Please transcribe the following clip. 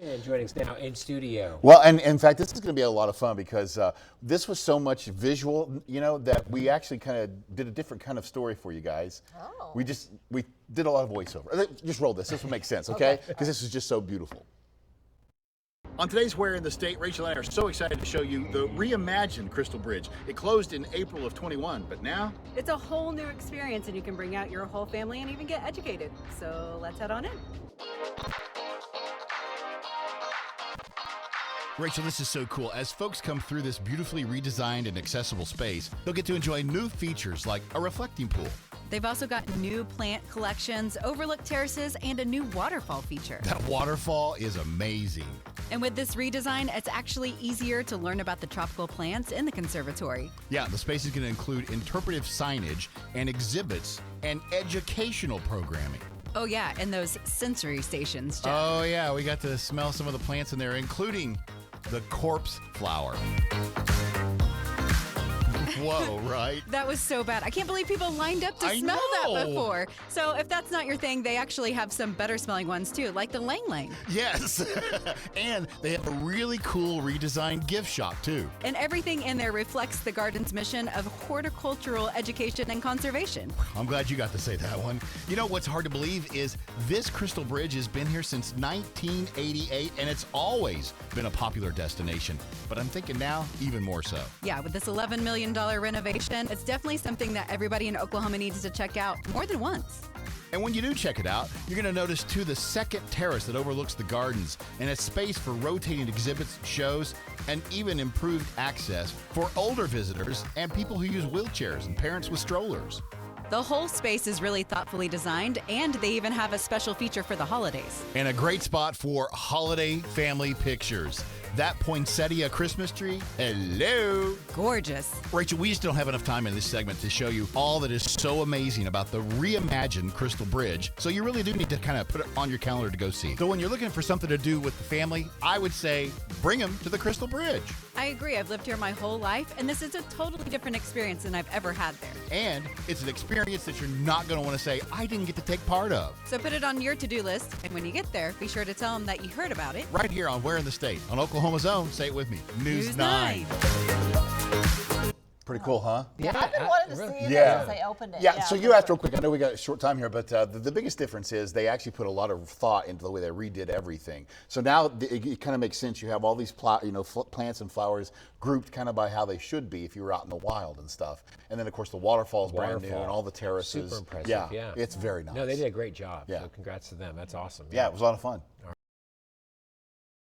And joining us now in studio. Well, and in fact, this is going to be a lot of fun because this was so much visual, that we actually kind of did a different kind of story for you guys. Oh. We did a lot of voiceover. Just roll this. This will make sense, okay? Because this is just so beautiful. On today's Where in the State, Rachael and I are so excited to show you the reimagined Crystal Bridge. It closed in April of 21, but now it's a whole new experience, and you can bring out your whole family and even get educated. So let's head on in. Rachael, this is so cool. As folks come through this beautifully redesigned and accessible space, they'll get to enjoy new features like a reflecting pool. They've also got new plant collections, overlook terraces, and a new waterfall feature. That waterfall is amazing. And with this redesign, it's actually easier to learn about the tropical plants in the conservatory. Yeah, the space is going to include interpretive signage and exhibits and educational programming. Oh yeah, and those sensory stations, Jeff. Oh yeah, we got to smell some of the plants in there, including the corpse flower. Whoa, right? That was so bad. I can't believe people lined up to smell that before. So if that's not your thing, they actually have some better smelling ones too, like the Lang Lang. Yes, and they have a really cool redesigned gift shop too. And everything in there reflects the garden's mission of horticultural education and conservation. I'm glad you got to say that one. You know what's hard to believe is this Crystal Bridge has been here since 1988, and it's always been a popular destination. But I'm thinking now, even more so. Yeah, with this $11 million renovation, it's definitely something that everybody in Oklahoma needs to check out more than once. And when you do check it out, you're going to notice too the second terrace that overlooks the gardens and a space for rotating exhibits, shows, and even improved access for older visitors and people who use wheelchairs and parents with strollers. The whole space is really thoughtfully designed, and they even have a special feature for the holidays. And a great spot for holiday family pictures. That poinsettia Christmas tree, hello. Gorgeous. Rachael, we just don't have enough time in this segment to show you all that is so amazing about the reimagined Crystal Bridge. So you really do need to kind of put it on your calendar to go see. So when you're looking for something to do with the family, I would say bring them to the Crystal Bridge. I agree. I've lived here my whole life, and this is a totally different experience than I've ever had there. And it's an experience that you're not going to want to say, I didn't get to take part of. So put it on your to-do list, and when you get there, be sure to tell them that you heard about it. Right here on Where in the State, on Oklahoma's own, say it with me, News 9. Pretty cool, huh? Yeah, I've been wanting to see it since they opened it. Yeah, so you asked real quick. I know we got a short time here, but the biggest difference is they actually put a lot of thought into the way they redid everything. So now it kind of makes sense. You have all these plants and flowers grouped kind of by how they should be if you were out in the wild and stuff. And then, of course, the waterfall's brand new and all the terraces. Super impressive, yeah. yeah. It's very nice. No, they did a great job. Yeah. So congrats to them. That's awesome. Yeah, it was a lot of fun.